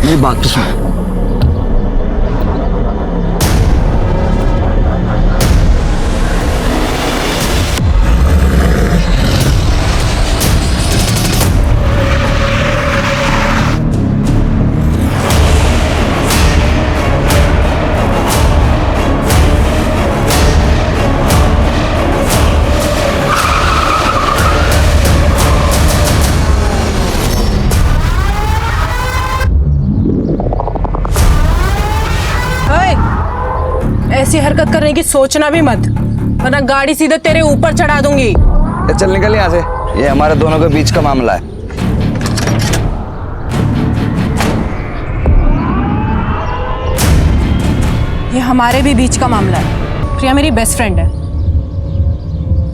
मेरी बात तो सुन। ऐसी हरकत करने की सोचना भी मत, वरना गाड़ी सीधे तेरे ऊपर चढ़ा दूंगी। चल निकल यहाँ से, ये हमारे दोनों के बीच का मामला है। ये हमारे भी बीच का मामला है। प्रिया मेरी बेस्ट फ्रेंड है।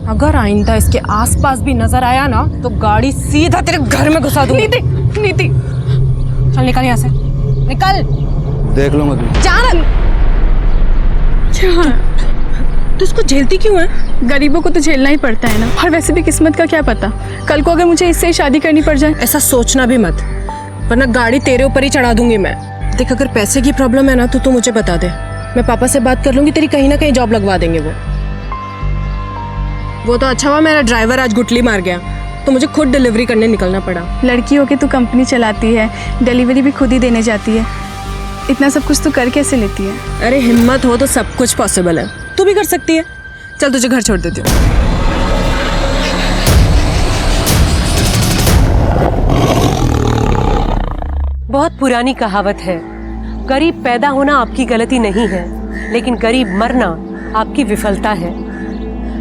अगर आइंदा इसके आसपास भी नजर आया ना तो गाड़ी सीधा तेरे घर में घुसा दूंगी। नीति, नीति, चल निकल यहाँ से, निकल। देख लूंगा तुम। जान तू उसको झेलती क्यों है? गरीबों को तो झेलना ही पड़ता है ना। और वैसे भी किस्मत का क्या पता, कल को अगर मुझे इससे ही शादी करनी पड़ जाए। ऐसा सोचना भी मत, वरना गाड़ी तेरे ऊपर ही चढ़ा दूंगी मैं। देख, अगर पैसे की प्रॉब्लम है ना तो तू मुझे बता दे, मैं पापा से बात कर लूंगी, तेरी कहीं ना कहीं जॉब लगवा देंगे वो तो अच्छा हुआ मेरा ड्राइवर आज गुटली मार गया, तो मुझे खुद डिलीवरी करने निकलना पड़ा। लड़की होके तू कंपनी चलाती है, डिलीवरी भी खुद ही देने जाती है, इतना सब कुछ तू कर कैसे लेती है? अरे हिम्मत हो तो सब कुछ पॉसिबल है, तू भी कर सकती है। चल तुझे घर छोड़ देती हूँ। बहुत पुरानी कहावत है, गरीब पैदा होना आपकी गलती नहीं है, लेकिन गरीब मरना आपकी विफलता है।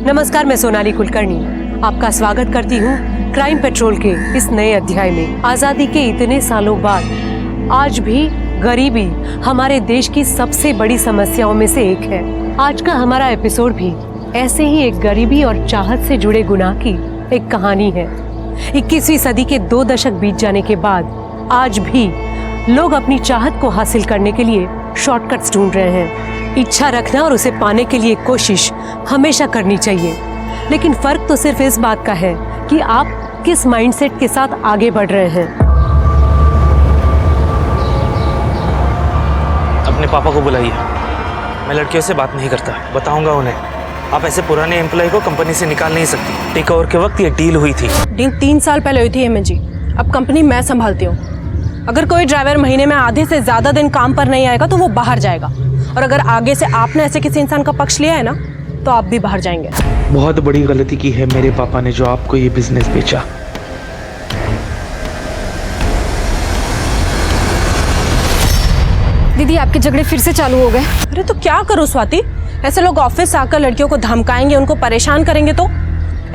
नमस्कार, मैं सोनाली कुलकर्णी आपका स्वागत करती हूँ क्राइम पेट्रोल के इस नए अध्याय में। आजादी के इतने सालों बाद आज भी गरीबी हमारे देश की सबसे बड़ी समस्याओं में से एक है। आज का हमारा एपिसोड भी ऐसे ही एक गरीबी और चाहत से जुड़े गुनाह की एक कहानी है। 21वीं सदी के 2 दशक बीत जाने के बाद आज भी लोग अपनी चाहत को हासिल करने के लिए शॉर्टकट्स ढूंढ रहे हैं। इच्छा रखना और उसे पाने के लिए कोशिश हमेशा करनी चाहिए, लेकिन फर्क तो सिर्फ इस बात का है कि आप किस माइंडसेट के साथ आगे बढ़ रहे हैं। अपने पापा को बुलाइए, मैं लड़कियों से बात नहीं करता, बताऊंगा उन्हें। आप ऐसे पुराने एम्प्लॉय को कंपनी से निकाल नहीं सकती। टेक ओवर के वक्त ये डील हुई थी। डील 3 साल पहले हुई थी हेमंत जी, अब कंपनी मैं संभालती हूँ। अगर कोई ड्राइवर महीने में आधे से ज्यादा दिन काम पर नहीं आएगा तो वो बाहर जाएगा, और अगर आगे से आपने ऐसे किसी इंसान का पक्ष लिया है ना तो आप भी बाहर जाएंगे। बहुत बड़ी गलती की है मेरे पापा ने जो आपको ये बिजनेस बेचा। दीदी, आपके झगड़े फिर से चालू हो गए। अरे तो क्या करूं स्वाति, ऐसे लोग ऑफिस आकर लड़कियों को धमकाएंगे, उनको परेशान करेंगे, तो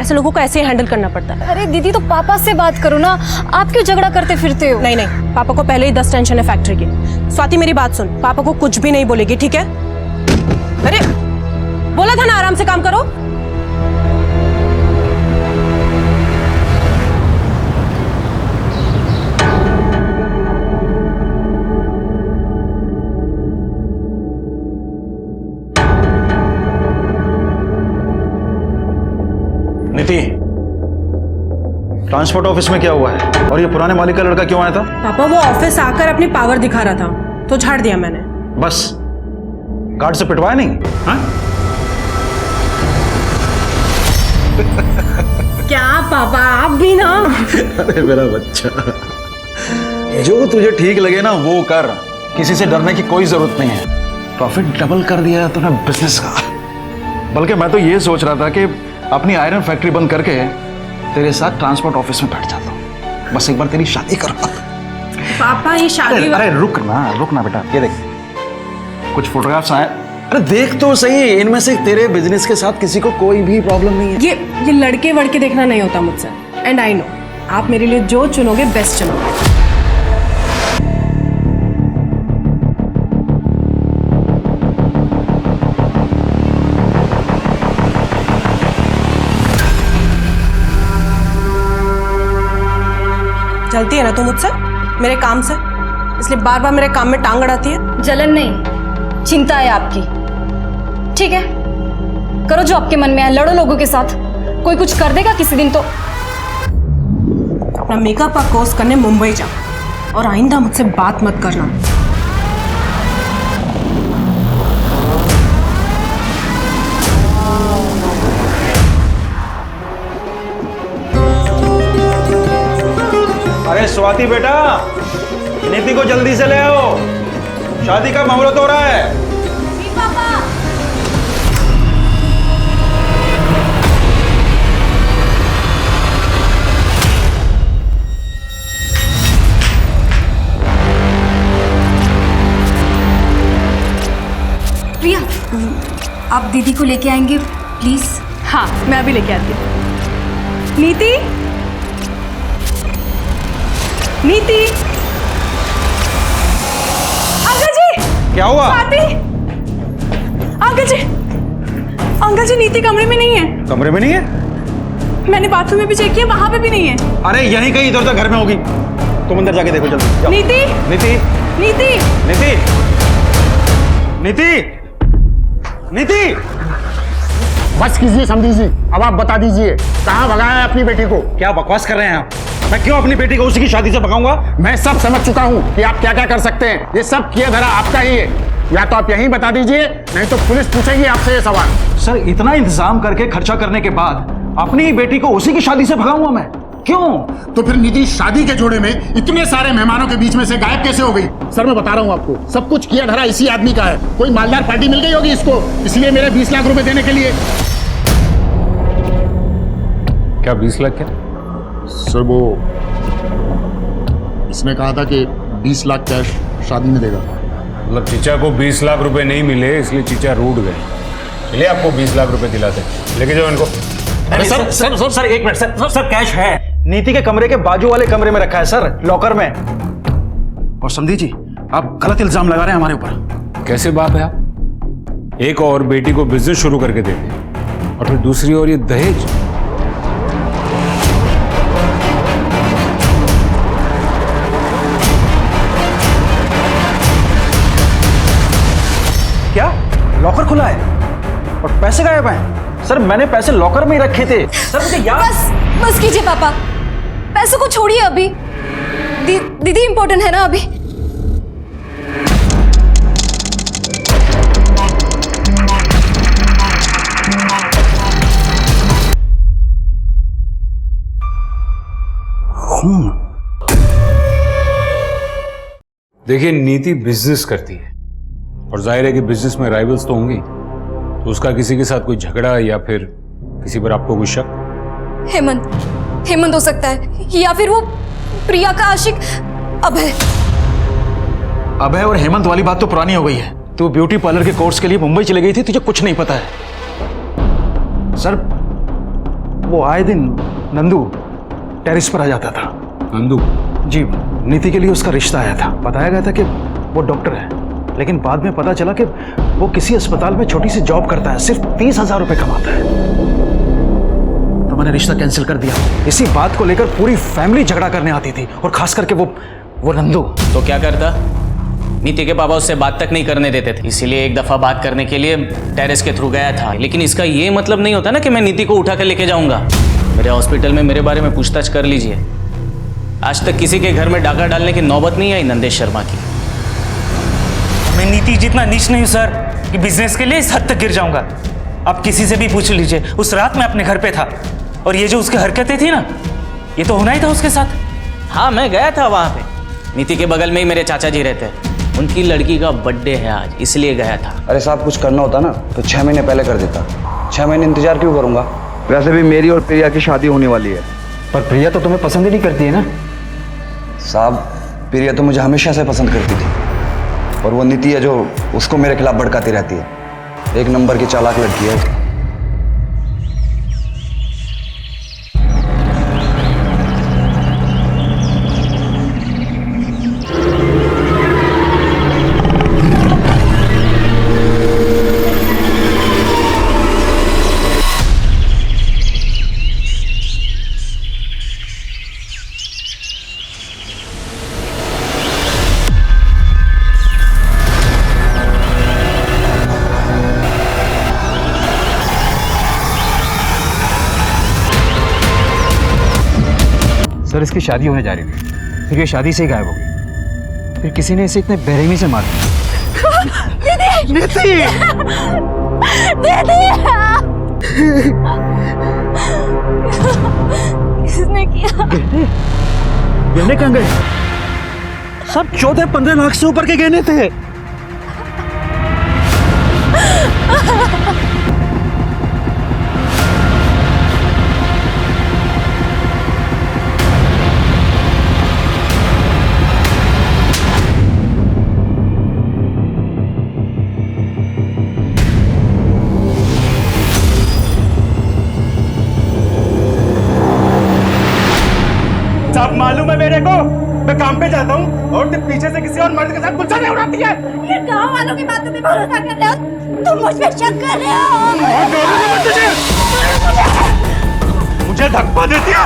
ऐसे लोगों को ऐसे ही हैंडल करना पड़ता है। अरे दीदी, तो पापा से बात करो ना, आप क्यों झगड़ा करते फिरते हो? नहीं नहीं, पापा को पहले ही 10 टेंशन है फैक्ट्री की। स्वाति मेरी बात सुन, पापा को कुछ भी नहीं बोलेगी, ठीक है? अरे बोला था ना आराम से काम करो। नीति, ट्रांसपोर्ट ऑफिस में क्या हुआ है और ये पुराने मालिक का लड़का क्यों आया था? पापा वो ऑफिस आकर अपनी पावर दिखा रहा था तो झाड़ दिया मैंने। बस गार्ड से पिटवाया नहीं? हाँ? क्या पापा, आप भी ना। अरे मेरा बच्चा, जो तुझे ठीक लगे ना वो कर, किसी से डरने की कोई जरूरत नहीं है। प्रॉफिट डबल कर दिया तूने बिजनेस का। बल्कि मैं तो ये सोच रहा था कि अपनी आयरन फैक्ट्री बंद करके तेरे साथ ट्रांसपोर्ट ऑफिस में बैठ जाता हूँ, बस एक बार तेरी शादी करो। पापा ये शादी, अरे रुक ना बेटा, ये देख कुछ फोटोग्राफ्स आए। अरे देख तो सही, इनमें से तेरे बिजनेस के साथ किसी को कोई भी प्रॉब्लम नहीं है। ये लड़के वड़के देखना नहीं होता मुझसे, एंड आई नो आप मेरे लिए जो चुनोगे बेस्ट चुनोगे। चलती है ना तू मुझसे, मेरे काम से, इसलिए बार बार मेरे काम में टांग अड़ाती है। जलन नहीं, चिंता है आपकी। ठीक है, करो जो आपके मन में है, लड़ो लोगों के साथ, कोई कुछ कर देगा किसी दिन तो। अपना मेकअप का कोर्स करने मुंबई जा, और आइंदा मुझसे बात मत करना। अरे स्वाति बेटा, नीति को जल्दी से ले आओ, शादी का मुहूर्त हो रहा है। प्रिया, आप दीदी को लेके आएंगे प्लीज? हाँ, मैं अभी लेके आती हूँ। नीति, नीति, अंकल जी। क्या हुआ? स्वाति, अंकल जी, अंकल जी नीति कमरे में नहीं है। कमरे में नहीं है? मैंने बाथरूम में भी चेक किया, वहां पे भी नहीं है। अरे यहीं कहीं इधर उधर घर में होगी, तुम अंदर जाके देखो जल्दी। जाओ। नीति, नीति, नीति, नीति, नीति, नीति। बस कीजिए समझी जी, अब आप बता दीजिए कहाँ भगाया है अपनी बेटी को? क्या बकवास कर रहे हैं आप? मैं क्यों अपनी बेटी को उसी की शादी से भगाऊंगा? मैं सब समझ चुका हूँ कि आप क्या क्या कर सकते हैं। ये सब किया धरा आपका ही है। या तो आप यहीं बता दीजिए, नहीं तो पुलिस पूछेगी आपसे ये सवाल। सर, इतना इंतजाम करके खर्चा करने के बाद अपनी बेटी को उसी की शादी से भगाऊंगा मैं? क्यों? तो फिर निधि शादी के जोड़े में इतने सारे मेहमानों के बीच में से गायब कैसे हो गई? सर मैं बता रहा हूँ आपको, सब कुछ किया धरा इसी आदमी का है। कोई मालदार पार्टी मिल गई होगी इसको, इसलिए मेरे 20 लाख रुपए देने के लिए। क्या 20 लाख क्या? सर वो इसने कहा था कि 20 लाख कैश शादी में देगा। मतलब चीचा को 20 लाख रुपए नहीं मिले इसलिए चीचा रूठ गए। चलिए आपको 20 लाख रुपए दिलाते हैं, लेके जाओ इनको। अरे सर सर सर सर एक मिनट सर, सर कैश है नीति के कमरे के बाजू वाले कमरे में रखा है सर, लॉकर में। और समझी जी, आप गलत इल्जाम लगा रहे हैं हमारे ऊपर। कैसे बाप है आप? एक और बेटी को बिजनेस शुरू करके देते और फिर दूसरी ओर ये दहेज। क्या लॉकर खुला है और पैसे गायब हैं? सर मैंने पैसे लॉकर में ही रखे थे सर, मुझे याद। बस कीजिए पापा, पैसों को छोड़िए अभी। दीदी इंपॉर्टेंट है ना अभी। देखिए नीति बिजनेस करती है और जाहिर है कि बिजनेस में राइवल्स तो होंगी, तो उसका किसी के साथ कोई झगड़ा या फिर किसी पर आपको कोई शक? हेमंत हो सकता है, या फिर वो प्रिया का आशिक अभय। अभय और हेमंत वाली बात तो पुरानी हो गई है। तू ब्यूटी पार्लर के कोर्स के लिए मुंबई चली गई थी, तुझे कुछ नहीं पता है। सर वो आए दिन नंदू टेरिस पर आ जाता था। नंदू? जी, नीति के लिए उसका रिश्ता आया था। बताया गया था कि वो डॉक्टर है, लेकिन बाद में पता चला कि वो किसी अस्पताल में छोटी सी जॉब करता है, सिर्फ 30,000 रुपए कमाता है। तो मैंने रिश्ता कैंसिल कर दिया। इसी बात को लेकर पूरी फैमिली झगड़ा करने आती थी, और खास करके वो नंदू। तो क्या करता? नीति के पापा उससे बात तक नहीं करने देते थे, इसीलिए एक दफा बात करने के लिए टेरेस के थ्रू गया था। लेकिन इसका ये मतलब नहीं होता ना कि मैं नीति को उठा कर लेके जाऊंगा। मेरे हॉस्पिटल में मेरे बारे में पूछताछ कर लीजिए। आज तक किसी के घर में डाका डालने की नौबत नहीं आई नंदेश शर्मा की। मैं नीति जितना नीच नहीं हूं सर कि बिजनेस के लिए इस हद तक गिर जाऊंगा। आप किसी से भी पूछ लीजिए, उस रात मैं अपने घर पे था, और ये जो उसकी हरकतें थी ना, ये तो होना ही था उसके साथ। हाँ मैं गया था वहाँ पे। नीति के बगल में ही मेरे चाचा जी रहते हैं, उनकी लड़की का बर्थडे है आज, इसलिए गया था। अरे साहब, कुछ करना होता ना तो 6 महीने पहले कर देता। 6 महीने इंतजार क्यों करूंगा? वैसे भी मेरी और प्रिया की शादी होने वाली है। पर प्रिया तो तुम्हें पसंद ही नहीं करती है ना? साहब, प्रिया तो मुझे हमेशा से पसंद करती थी, और वो नीति है जो उसको मेरे खिलाफ भड़काती रहती है। एक नंबर की चालाक लड़की है। सर इसकी शादी होने जा रही थी, फिर ये शादी से ही गायब हो गई। फिर किसी ने इसे इतने बेरहमी से मारा। किसने किया? गहने कहाँ गए? सब 14-15 लाख से ऊपर के गहने थे। साहब मालूम है मेरे को, मैं काम पे जाता हूँ और तुम पीछे से किसी और मर्द के साथ गुलशन उड़ाती है। ये गाँव वालों की बातों पे भरोसा कर रहे हो? तुम मुझ पे शक कर रहे हो? मुझे धक्का देती है।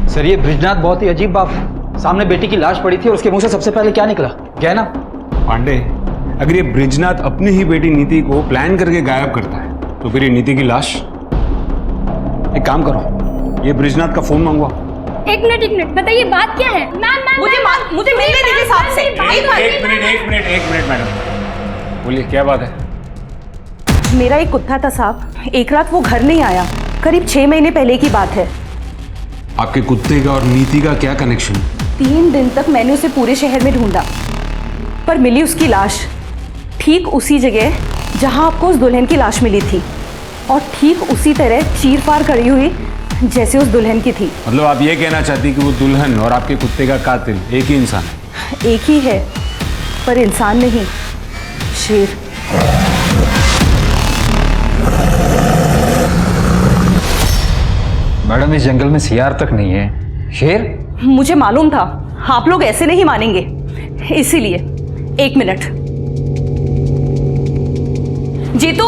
सर ये ब्रिजनाथ बहुत ही अजीब बात। सामने बेटी की लाश पड़ी थी और उसके मुंह से सबसे पहले क्या निकला? गहना। पांडे, अगर ये ब्रिजनाथ अपनी ही बेटी नीति को प्लान करके गायब करता है तो फिर ये नीति की लाश। एक काम करो, ये ब्रिजनाथ का फोन मंगवाओ। एक मिनट बताइए बात क्या है? मुझे मिलने दीजिए साहब से। एक मिनट मैडम, बोलिए क्या बात है? मेरा एक कुत्ता था साहब, एक रात वो घर नहीं आया। करीब 6 महीने पहले की बात है। आपके कुत्ते का और नीति का क्या कनेक्शन? 3 दिन तक मैंने उसे पूरे शहर में ढूंढा, पर मिली उसकी लाश ठीक उसी जगह जहां आपको उस दुल्हन की लाश मिली थी, और ठीक उसी तरह चीर-फाड़ करी हुई जैसे उस दुल्हन की थी। मतलब आप ये कहना चाहती कि वो दुल्हन और आपके कुत्ते का कातिल एक ही इंसान है? एक ही है, पर इंसान नहीं, शेर। मैडम इस जंगल में सियार तक नहीं है, शेर? मुझे मालूम था आप लोग ऐसे नहीं मानेंगे, इसीलिए। 1 मिनट। जीतू,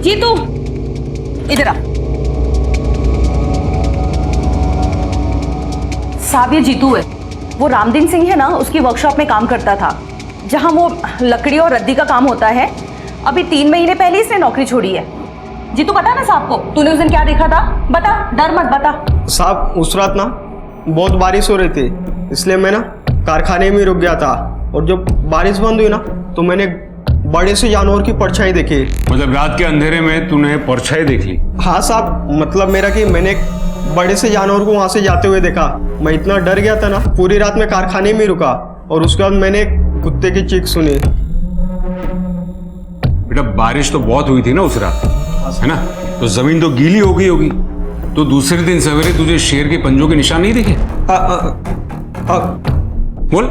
जीतू, इधर आ। साहब ये जीतू है, वो रामदीन सिंह है ना, उसकी वर्कशॉप में काम करता था, जहां वो लकड़ी और रद्दी का काम होता है। अभी 3 महीने पहले इसने नौकरी छोड़ी है। जीतू बता ना साहब को, तूने उस दिन क्या देखा था? बता, डर मत, बता। साहब उस रात ना बहुत बारिश हो रही थी, इसलिए मैं ना कारखाने में रुक गया था, और जब बारिश बंद हुई ना तो मैंने बड़े से जानवर की परछाई देखी। मतलब रात के अंधेरे में तूने परछाई देख ली? हाँ साहब, मतलब मेरा कि मैंने एक बड़े से जानवर को वहां से जाते हुए देखा। मैं इतना डर गया था ना, पूरी रात में कारखाने में रुका, और उसके बाद मैंने एक कुत्ते की चीख सुनी। बेटा बारिश तो बहुत हुई थी ना उस रात, है ना? तो जमीन तो गीली हो गई होगी, तो दूसरे दिन सवेरे तुझे शेर के पंजों के निशान नहीं दिखे? बोल।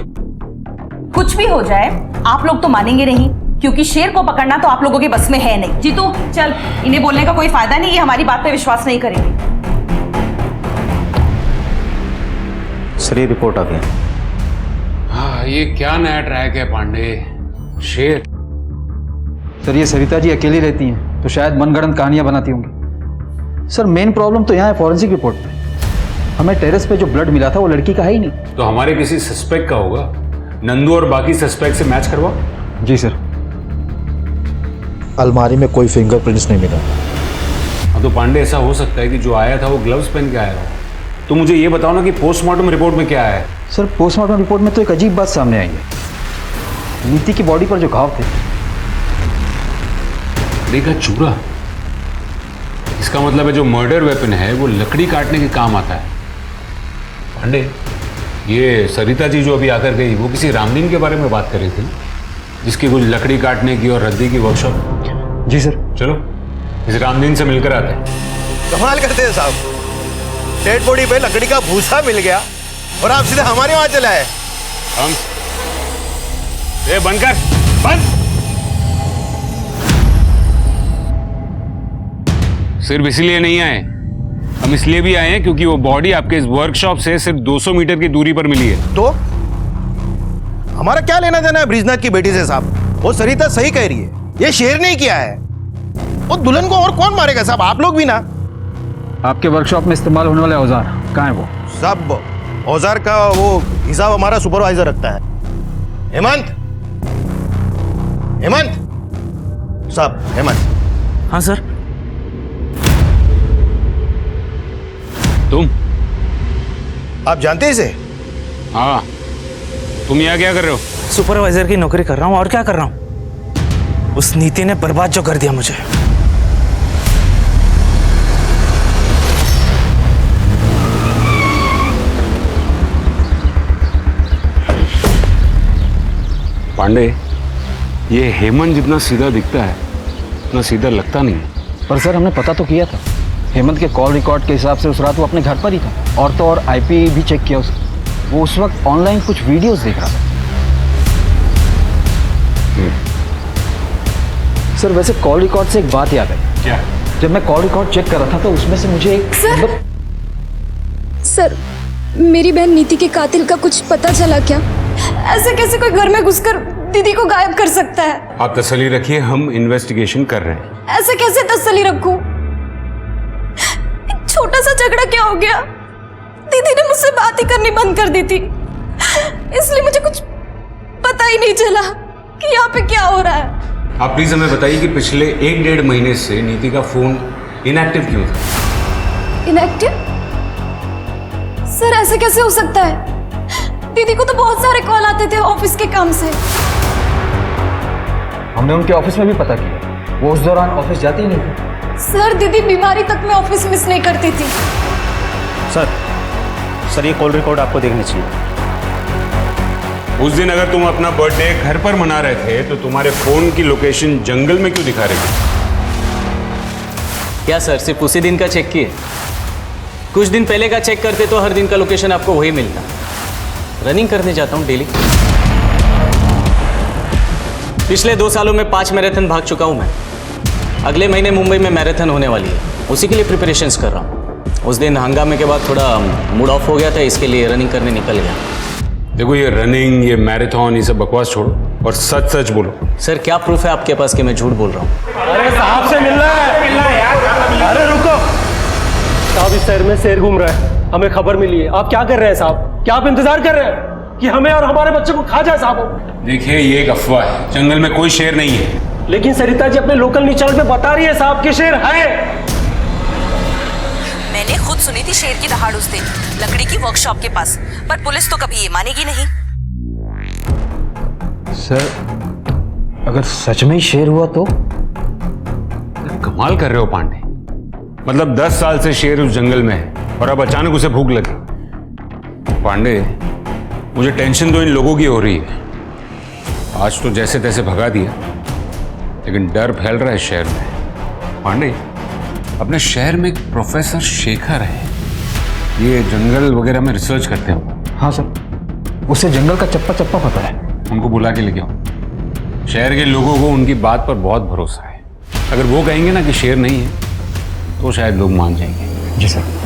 कुछ भी हो जाए आप लोग तो मानेंगे नहीं, क्योंकि शेर को पकड़ना तो आप लोगों के बस में है नहीं। जीतू चल, इन्हें बोलने का कोई फायदा नहीं, ये हमारी बात पे विश्वास नहीं करेंगे। सर ये रिपोर्ट आ गया। हाँ, ये क्या नया ट्रैक है पांडे? शेर? सर ये सरिता जी अकेली रहती हैं तो शायद मनगढ़ंत कहानियां बनाती होंगी। सर मेन प्रॉब्लम तो यहाँ है फॉरेंसिक रिपोर्ट में। हमें टेरेस पे जो ब्लड मिला था वो लड़की का है ही नहीं। तो हमारे किसी सस्पेक्ट का होगा। नंदू और बाकी सस्पेक्ट से मैच करवाओ। जी सर। अलमारी में कोई फिंगरप्रिंट्स नहीं मिला। हाँ तो पांडे ऐसा हो सकता है कि जो आया था वो ग्लव्स पहन के आया हो। तो मुझे ये बताओ ना कि पोस्टमार्टम रिपोर्ट में क्या है? सर पोस्टमार्टम रिपोर्ट में तो एक अजीब बात सामने आई है। नीति की बॉडी पर जो घाव थे, देखा चूरा। इसका मतलब है जो मर्डर वेपन है वो लकड़ी काटने के काम आता है। पांडे, ये सरिता जी जो अभी आकर गई वो किसी रामदीन के बारे में बात कर रही थी, जिसकी कुछ लकड़ी काटने की और रद्दी की वर्कशॉप। जी सर। चलो इस रामदीन से मिलकर आते हैं। कमाल करते हैं साहब, डेड बॉडी पे लकड़ी का भूसा मिल गया और आप सीधे हमारे वहां चले आए। हम ये बंद कर, बंद। सिर्फ इसलिए नहीं आए, हम इसलिए भी आए हैं क्योंकि वो बॉडी आपके इस वर्कशॉप से सिर्फ 200 मीटर की दूरी पर मिली है। तो हमारा क्या लेना देना है ब्रिजनाथ की बेटी से साहब? वो सरिता सही कह रही है, ये शेर नहीं किया है। वो दुल्हन को और कौन मारेगा साहब? आप लोग भी ना। आपके वर्कशॉप में इस्तेमाल होने वाले औजार कहाँ है वो? सब औजार का वो हिसाब हमारा सुपरवाइजर रखता है। हेमंत, हेमंत साहब, हेमंत। हाँ सर। तुम? आप जानते हैं इसे? हाँ। तुम यहाँ क्या कर रहे हो? सुपरवाइजर की नौकरी कर रहा हूँ, और क्या कर रहा हूँ। उस नीति ने बर्बाद जो कर दिया मुझे। पांडे, ये हेमंत जितना सीधा दिखता है उतना सीधा लगता नहीं है। पर सर हमने पता तो किया था, हेमंत के कॉल रिकॉर्ड के हिसाब से उस रात वो अपने घर पर ही था। और तो और आईपी भी चेक किया उसने, वो उस वक्त ऑनलाइन कुछ वीडियोस देख रहा था। सर वैसे कॉल रिकॉर्ड से एक बात याद है। क्या? जब मैं कॉल रिकॉर्ड चेक कर रहा था तो उसमें से मुझे एक सर, मेरी बहन नीति के कातिल का कुछ पता चला क्या? ऐसे कैसे कोई घर में घुसकर दीदी को गायब कर सकता है? आप तसल्ली रखिए, हम इन्वेस्टिगेशन कर रहे हैं। ऐसे कैसे तसल्ली रखूं? एक छोटा सा झगड़ा क्या हो गया? दीदी ने मुझसे बात ही करनी बंद कर दी थी, इसलिए मुझे कुछ पता ही नहीं चला कि यहाँ पे क्या हो रहा है। आप प्लीज हमें बताइए कि पिछले 1-1.5 महीने से नीति का फोन इनएक्टिव क्यों था? इनएक्टिव? सर ऐसे कैसे हो सकता है? दीदी को तो बहुत सारे कॉल आते थे ऑफिस के काम से। हमने उनके ऑफिस में भी पता किया, वो उस दौरान ऑफिस जाती ही नहीं थी। सर दीदी बीमारी तक में ऑफिस मिस नहीं करती थी। सर ये कॉल रिकॉर्ड आपको देखनी चाहिए। उस दिन अगर तुम अपना बर्थडे घर पर मना रहे थे तो तुम्हारे फोन की लोकेशन जंगल में क्यों दिखा रही थी? क्या सर सिर्फ उसी दिन का चेक किए? कुछ दिन पहले का चेक करते तो हर दिन का लोकेशन आपको वही मिलता। रनिंग करने जाता हूँ डेली। पिछले 2 सालों में 5 मैराथन भाग चुका हूँ मैं। अगले महीने मुंबई में मैराथन होने वाली है, उसी के लिए प्रिपरेशंस कर रहा हूँ। उस दिन हंगामे के बाद थोड़ा मूड ऑफ हो गया था, इसके लिए रनिंग करने निकल गया। देखो ये रनिंग, ये मैराथन, ये सब बकवास छोड़ो और सच सच बोलो। सर क्या प्रूफ है आपके पास कि मैं झूठ बोल रहा हूँ? अरे साहब से मिलना है यार। अरे रुको साहब, इस शहर में शेर घूम रहा है, हमें खबर मिली है। आप क्या कर रहे हैं साहब? क्या आप इंतजार कर रहे हैं कि हमें और हमारे बच्चे को खा जाए साहब? देखिए ये एक अफवाह है, जंगल में कोई शेर नहीं है। लेकिन सरिता जी अपने लोकल न्यूज़ चैनल पे बता रही है साहब कि शेर है। मैंने खुद सुनी थी शेर की दहाड़ उस दिन लकड़ी की वर्कशॉप के पास, पर पुलिस तो कभी ये मानेगी नहीं। सर अगर सच में ही शेर हुआ तो? कमाल कर रहे हो पांडे, मतलब 10 साल से शेर उस जंगल में है और अब अचानक उसे भूख लगी। पांडे मुझे टेंशन तो इन लोगों की हो रही है। आज तो जैसे तैसे भगा दिया, लेकिन डर फैल रहा है शहर में। पांडे अपने शहर में एक प्रोफेसर शेखर है, ये जंगल वगैरह में रिसर्च करते हैं। हाँ सर, उसे जंगल का चप्पा चप्पा पता है। उनको बुला के लेके आओ। शहर के लोगों को उनकी बात पर बहुत भरोसा है। अगर वो कहेंगे ना कि शेर नहीं है तो शायद लोग मान जाएंगे। जी सर।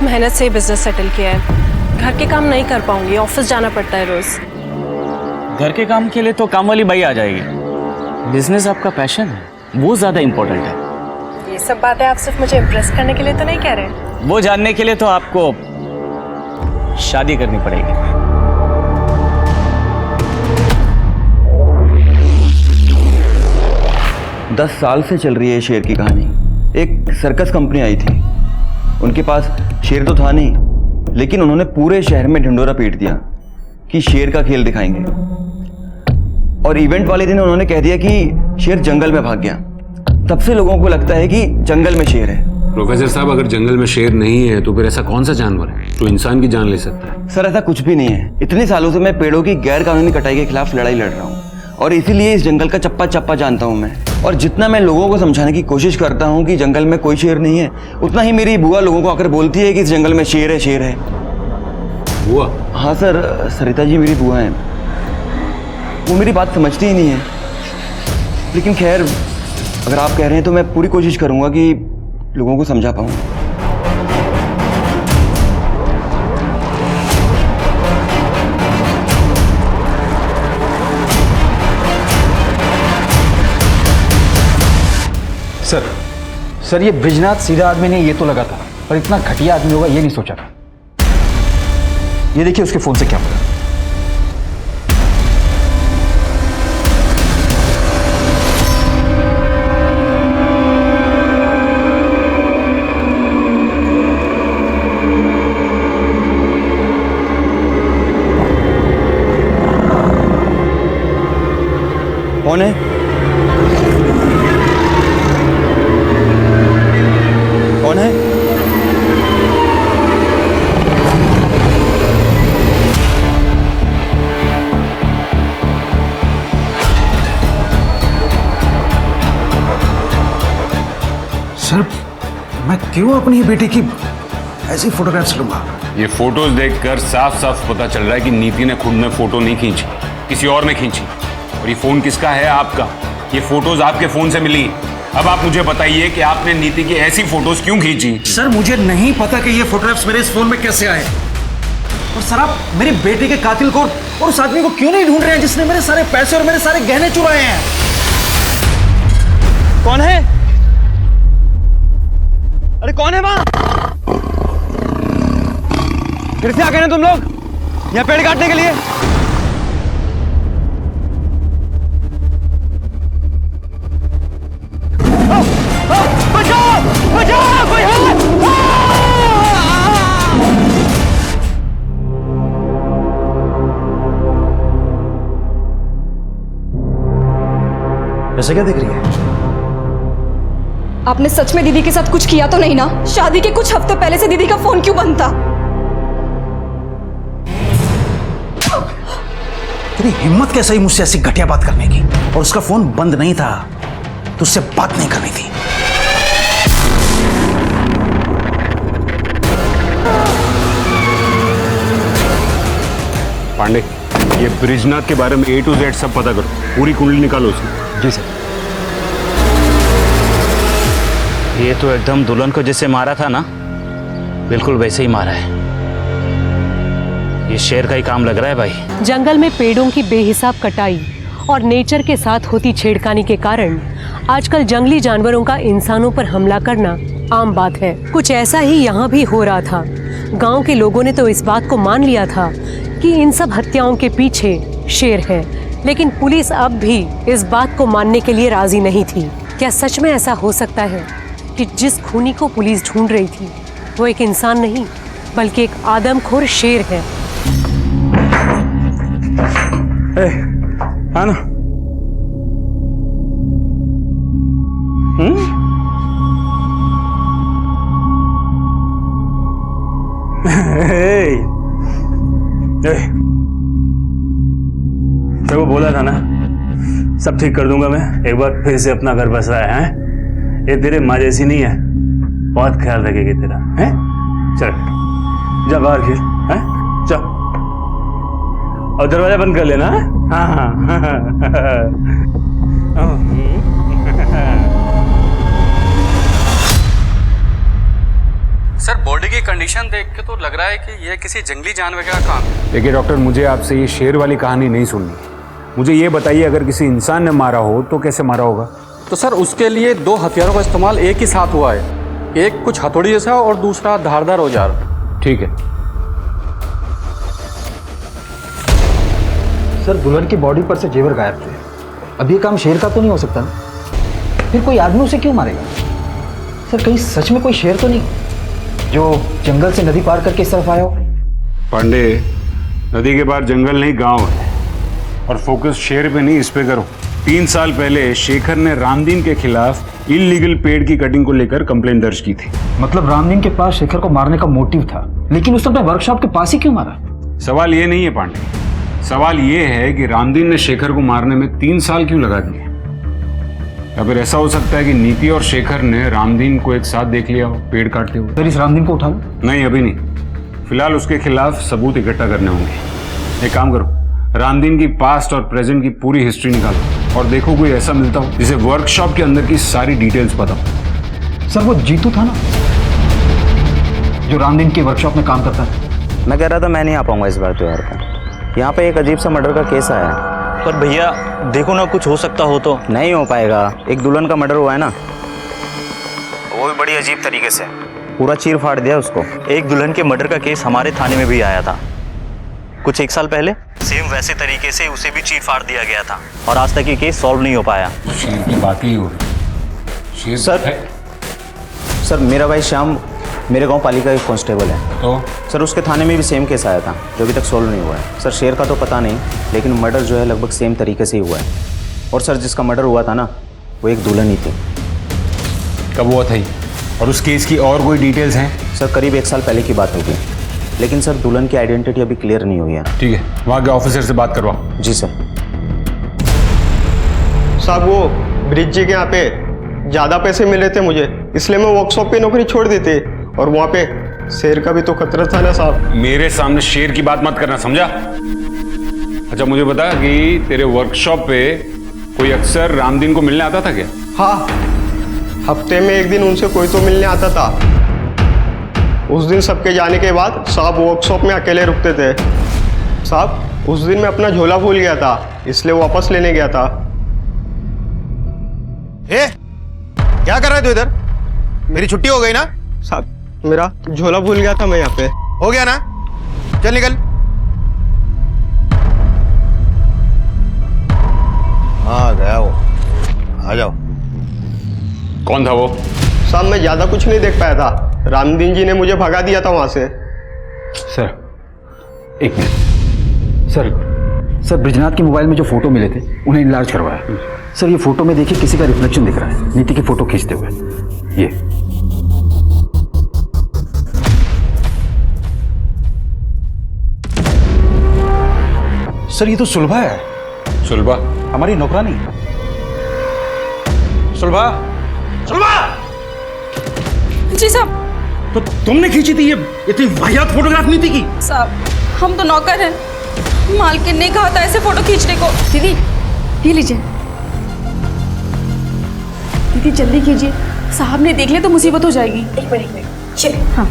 मेहनत से बिजनेस सेटल किया है। घर के काम नहीं कर पाऊंगी, ऑफिस जाना पड़ता है रोज। घर के काम के लिए तो काम वाली बाई आ जाएगी। बिजनेस आपका पैशन है, वो ज्यादा इंपॉर्टेंट है। ये सब बातें आप सिर्फ मुझे इम्प्रेस करने के लिए तो नहीं कह रहे? वो जानने के लिए तो आपको शादी करनी पड़ेगी। 10 साल से चल रही है शेर की कहानी। एक सर्कस कंपनी आई थी, उनके पास शेर तो था नहीं, लेकिन उन्होंने पूरे शहर में ढिंडोरा पीट दिया कि शेर का खेल दिखाएंगे। और इवेंट वाले दिन उन्होंने कह दिया कि शेर जंगल में भाग गया। तब से लोगों को लगता है कि जंगल में शेर है। प्रोफेसर साहब, अगर जंगल में शेर नहीं है तो फिर ऐसा कौन सा जानवर है जो इंसान की जान ले सकता है? सर ऐसा कुछ भी नहीं है। इतने सालों से मैं पेड़ों की गैर कानूनी कटाई के खिलाफ लड़ाई लड़ रहा हूँ और इसीलिए इस जंगल का चप्पा चप्पा जानता हूँ मैं। और जितना मैं लोगों को समझाने की कोशिश करता हूँ कि जंगल में कोई शेर नहीं है, उतना ही मेरी बुआ लोगों को आकर बोलती है कि इस जंगल में शेर है, शेर है। बुआ? हाँ सर, सरिता जी मेरी बुआ हैं। वो मेरी बात समझती ही नहीं है, लेकिन खैर अगर आप कह रहे हैं तो मैं पूरी कोशिश करूंगा कि लोगों को समझा पाऊँ। सर ये ब्रिजनाथ सीधा आदमी नहीं, ये तो लगा था, पर इतना घटिया आदमी होगा ये नहीं सोचा था। ये देखिए उसके फोन से क्या पड़ा। कौन है? कौन है? सर मैं क्यों अपनी बेटी की ऐसी फोटोग्राफ्स लूंगा? ये फोटोज देखकर साफ साफ पता चल रहा है कि नीति ने खुद में फोटो नहीं खींची, किसी और ने खींची। और ये फोन किसका है? आपका। ये फोटोज आपके फोन से मिली। अब आप मुझे बताइए कि आपने नीति की ऐसी फोटोज क्यों खींची? सर मुझे नहीं पता कि ये फोटोग्राफ्स मेरे इस फोन में कैसे आए। और सर आप मेरी बेटी के कातिल को और उस आदमी को क्यों नहीं ढूंढ रहे हैं जिसने मेरे सारे पैसे और मेरे सारे गहने चुराए हैं? कौन है? अरे कौन है वहां? फिर से आ गए ना तुम लोग यहाँ पेड़ काटने के लिए? बचाओ बचाओ, कोई है? ऐसे क्या देख रही है? आपने सच में दीदी के साथ कुछ किया तो नहीं ना? शादी के कुछ हफ्ते पहले से दीदी का फोन क्यों बंद था? तेरी हिम्मत कैसे हुई मुझसे ऐसी घटिया बात करने की? और उसका फोन बंद नहीं था तो उससे बात नहीं करनी थी। पांडे, ये ब्रिजनाथ के बारे में A to Z सब पता करो, पूरी कुंडली निकालो उसकी। जी सर। ये तो एकदम दुल्हन को जैसे मारा था ना, बिल्कुल वैसे ही मारा है। ये शेर का ही काम लग रहा है भाई। जंगल में पेड़ों की बेहिसाब कटाई और नेचर के साथ होती छेड़खानी के कारण आजकल जंगली जानवरों का इंसानों पर हमला करना आम बात है। कुछ ऐसा ही यहाँ भी हो रहा था। गांव के लोगों ने तो इस बात को मान लिया था कि इन सब हत्याओं के पीछे शेर है, लेकिन पुलिस अब भी इस बात को मानने के लिए राजी नहीं थी। क्या सच में ऐसा हो सकता है कि जिस खूनी को पुलिस ढूंढ रही थी वो एक इंसान नहीं बल्कि एक आदमखोर शेर है? हाँ ना? तेरे को बोला था ना सब ठीक कर दूंगा मैं। एक बार फिर से अपना घर बस रहा है। ये तेरे माँ जैसी नहीं है, बहुत ख्याल रखेगी तेरा। है चल जा बाहर खेल। है चल और दरवाजा बंद कर लेना। हाँ हाँ सर बॉडी की कंडीशन देख के तो लग रहा है कि यह किसी जंगली जानवर का काम है। देखिए डॉक्टर, मुझे आपसे ये शेर वाली कहानी नहीं सुननी। मुझे ये बताइए, अगर किसी इंसान ने मारा हो तो कैसे मारा होगा? तो सर उसके लिए दो हथियारों का इस्तेमाल एक ही साथ हुआ है, एक कुछ हथौड़ी जैसा और दूसरा धारदार औजार। ठीक है सर दुल्हन की बॉडी पर से जेवर गायब थे। अब ये काम शेर का तो नहीं हो सकता ना? फिर कोई आदमी उसे क्यों मारेगा? सर कहीं सच में कोई शेर तो नहीं जो जंगल से नदी पार करके इस तरफ आया हो? पांडे, नदी के पार जंगल नहीं गांव है, और फोकस शेर पे नहीं इस पे करो। 3 साल पहले शेखर ने रामदीन के खिलाफ इलीगल पेड़ की कटिंग को लेकर कंप्लेंट दर्ज की थी। मतलब रामदीन के पास शेखर को मारने का मोटिव था, लेकिन उसने अपने वर्कशॉप के पास ही क्यों मारा? सवाल ये नहीं है पांडे, सवाल ये है कि रामदीन ने शेखर को मारने में 3 साल क्यों लगा दिए? या फिर ऐसा हो सकता है कि नीति और शेखर ने रामदीन को एक साथ देख लिया हो पेड़ काटते हुए। सर इस रामदीन को उठा लो। नहीं अभी नहीं, फिलहाल उसके खिलाफ सबूत इकट्ठा करने होंगे। एक काम करो, रामदीन की पास्ट और प्रेजेंट की पूरी हिस्ट्री निकालो और देखो कोई ऐसा मिलता हो जिसे वर्कशॉप के अंदर की सारी डिटेल्स पता हो। सर वो जीतू था ना जो रामदीन की वर्कशॉप में काम करता था। मैं कह रहा था मैं नहीं आ पाऊंगा इस बार त्योहार पर। यहाँ पे एक अजीब सा मर्डर का केस आया है। पर भैया देखो ना, कुछ हो सकता हो तो। नहीं हो पाएगा। एक दुल्हन का मर्डर हुआ है ना, वो भी बड़ी अजीब तरीके से, पूरा चीर फाड़ दिया उसको। एक दुल्हन के मर्डर का केस हमारे थाने में भी आया था कुछ 1 साल पहले। सेम वैसे तरीके से उसे भी चीर फाड़ दिया गया था और आज तक ये केस सॉल्व नहीं हो पाया। शेर की बात ही हो रही। सर मेरा भाई श्याम मेरे गांव पालिका एक कांस्टेबल है। तो सर उसके थाने में भी सेम केस आया था जो अभी तक सॉल्व नहीं हुआ है। सर शेर का तो पता नहीं, लेकिन मर्डर जो है लगभग सेम तरीके से ही हुआ है। और सर जिसका मर्डर हुआ था ना, वो एक दुल्हन ही थी। कब हुआ था ये? और उस केस की और कोई डिटेल्स हैं? सर करीब 1 साल पहले की बात होगी, लेकिन सर दुल्हन की आइडेंटिटी अभी क्लियर नहीं हुई है। ठीक है, वहाँ के ऑफिसर से बात करवाओ। जी सर। साहब वो ब्रिज जी के यहाँ पे ज़्यादा पैसे मिले थे मुझे, इसलिए मैं वर्कशॉप पे नौकरी छोड़ दी थी। और वहाँ पे शेर का भी तो खतरा था ना साहब। मेरे सामने शेर की बात मत करना, समझा? अच्छा मुझे बता कि तेरे वर्कशॉप पे कोई अक्सर रामदीन को मिलने आता था क्या? हाँ, हफ्ते में 1 दिन उनसे कोई तो मिलने आता था। उस दिन सबके जाने के बाद साहब वर्कशॉप में अकेले रुकते थे। साहब उस दिन मैं अपना झोला भूल गया था, इसलिए वापस लेने गया था। क्या कर रहे तू इधर? मेरी छुट्टी हो गई ना? साहब मेरा झोला भूल गया था मैं यहाँ पे। हो गया ना? चल निकल। हाँ गया वो, आ जाओ। कौन था वो? साहब मैं ज्यादा कुछ नहीं देख पाया था, रामदीन जी ने मुझे भगा दिया था वहां से। सर एक मिनट। सर ब्रिजनाथ के मोबाइल में जो फोटो मिले थे उन्हें इनलार्ज करवाया। सर ये फोटो में देखिए किसी का रिफ्लेक्शन दिख रहा है, नीति की फोटो खींचते हुए। ये सर ये तो सुलभा है। सुलभा? हमारी नौकरानी। सुलभा, सुलभा! जी साहब। तो तुमने खींची थी ये इतनी वाहियात फोटोग्राफ नीति की? साहब हम तो नौकर हैं, मालकिन ने कहा था ऐसे फोटो खींचने को। दीदी ये लीजिए। दीदी जल्दी कीजिए, साहब ने देख लिया तो मुसीबत हो जाएगी। एक मिनट चल। हाँ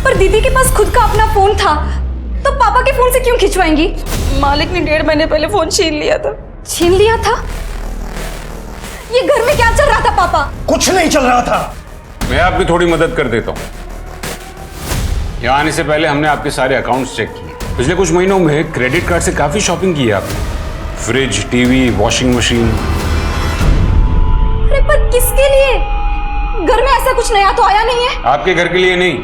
पर दीदी के पास खुद का अपना फोन था, तो पापा के फोन से क्यों खिंचवाएंगी? मालिक ने 1.5 महीने पहले फोन छीन लिया था। छीन लिया था? ये घर में क्या चल रहा था पापा? कुछ नहीं चल रहा था। मैं आपकी थोड़ी मदद कर देता हूँ। यहाँ आने से पहले हमने आपके सारे अकाउंट्स चेक किए। पिछले कुछ महीनों में क्रेडिट कार्ड से काफी शॉपिंग की है आपने। Fridge, TV, washing machine. अरे पर किसके लिए? घर में ऐसा कुछ नया तो आया नहीं है। आपके घर के लिए नहीं,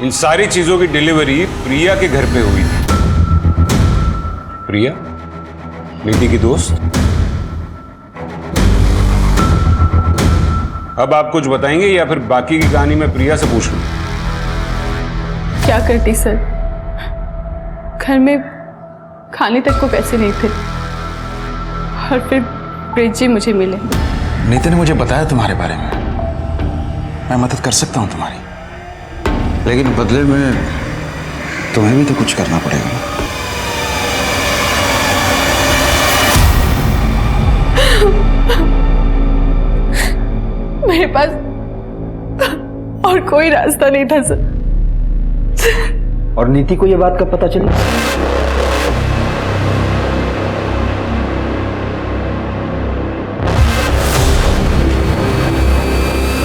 इन सारी चीजों की डिलीवरी प्रिया के घर पे हुई थी। प्रिया नीति की दोस्त। अब आप कुछ बताएंगे या फिर बाकी की कहानी मैं प्रिया से पूछ लूं? क्या करती सर, घर में खाने तक को पैसे नहीं थे और फिर ब्रिज जी मुझे मिले। नीति ने मुझे बताया तुम्हारे बारे में। मैं मदद कर सकता हूँ तुम्हारी, लेकिन बदले में तुम्हें भी तो कुछ करना पड़ेगा। मेरे पास और कोई रास्ता नहीं था सर। और नीति को ये बात कब पता चली?